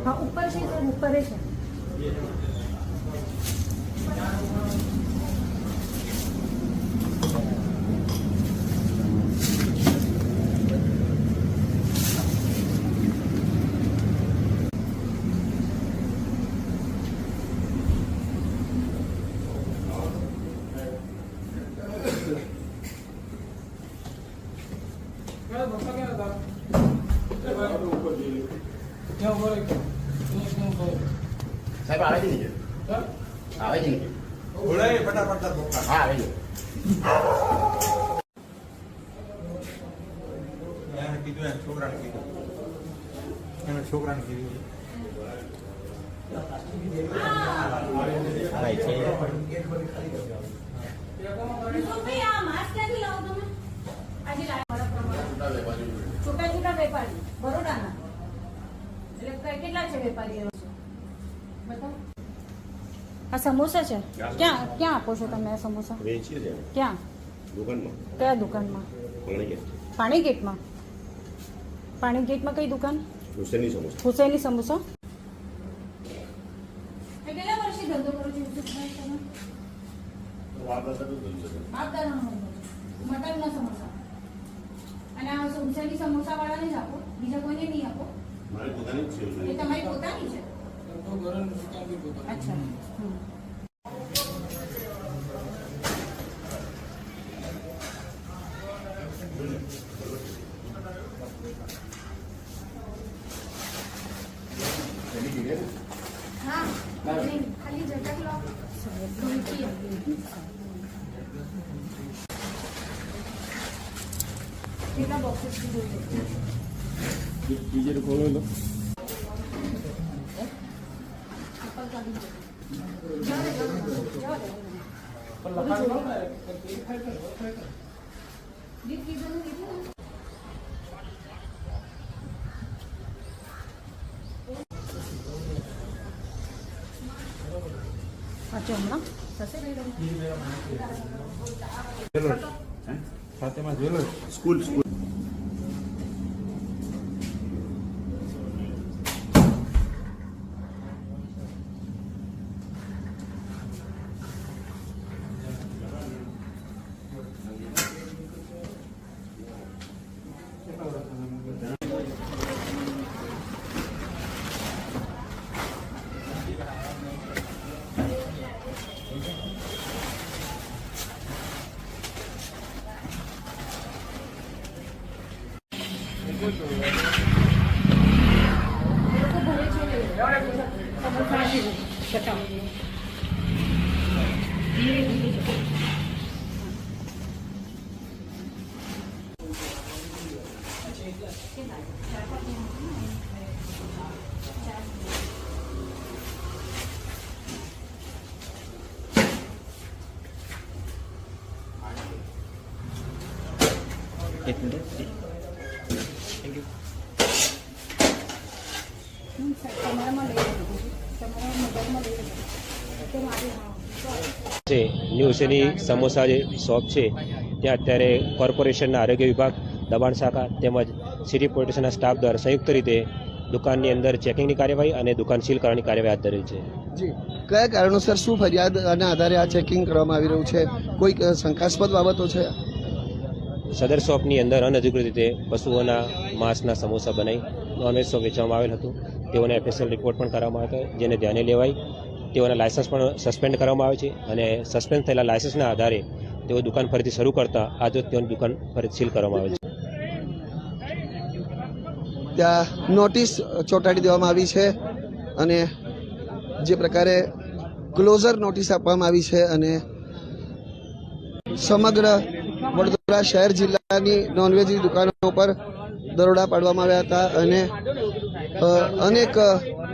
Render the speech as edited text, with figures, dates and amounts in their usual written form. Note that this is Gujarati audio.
हाँ ऊपर से ऊपर है साहब आवे नहीं आवे नहीं बोले फटाफट हाँ आवे नहीं छोकरा ने कीधुं छोटा छोटा वेपारी बरोड़ा ना કેટલા છે વેપારી बताओ આ સમોસા છે ક્યાં ક્યાં આપો છો તમે આ સમોસા વેચીએ છે ક્યાં દુકાનમાં કયા દુકાનમાં પાણીગેટમાં પાણીગેટમાં કઈ દુકાન હુસૈની સમોસા કેટલા વર્ષથી ધંધો કરો છો યુસુફભાઈ તમે મટનના સમોસા અને આ હુસૈની સમોસા વાળાને જ આપો બીજા કોઈને નહીં આપો મારી પોતાની છે એ તમારી પોતાની છે अच्छा हाँ खाली जगह लो कितना बॉक्सेस कीजिए तो खोलो लो अच्छा हम ना फातिमा ज्वेलर्स स्कूल स्कूल एक minute thank you new Husaini samosa shop है त्या अत्यारे कॉर्पोरेशन आरोग्य विभाग दबाण शाखा તેમજ સિટી પોલીસના સ્ટાફ દ્વારા સંયુક્ત રીતે દુકાનની અંદર ચેકિંગની કાર્યવાહી અને દુકાન સીલ કરવાની કાર્યવાહી હાથ ધરી છે. જી, કયા કારણોસર શું ફરિયાદના આધારે આ ચેકિંગ કરવામાં આવી રહ્યું છે? કોઈ શંકાસ્પદ બાબતો છે? સદર શોપની અંદર અનધિકૃત રીતે પશુઓના માંસના સમોસા બનાવી નોનવેજ શોપ વેચવામાં આવેલ હતું. તેઓને એફએસએલ રિપોર્ટ પણ કરવામાં આવ્યો હતો, જેને ધ્યાને લેવાઈ તેઓના લાયસન્સ પણ સસ્પેન્ડ કરવામાં આવે છે અને સસ્પેન્ડ થયેલા લાયસન્સના આધારે તેઓ દુકાન ફરીથી શરૂ કરતા આજે તેઓની દુકાન ફરીથી સીલ કરવામાં આવે છે. ત્યાં નોટિસ ચોંટાડી દેવામાં આવી છે અને જે પ્રકારે ક્લોઝર નોટિસ આપવામાં આવી છે અને સમગ્ર વડોદરા શહેર જિલ્લાની નોનવેજની દુકાનો પર દરોડા પાડવામાં આવ્યા હતા અને અનેક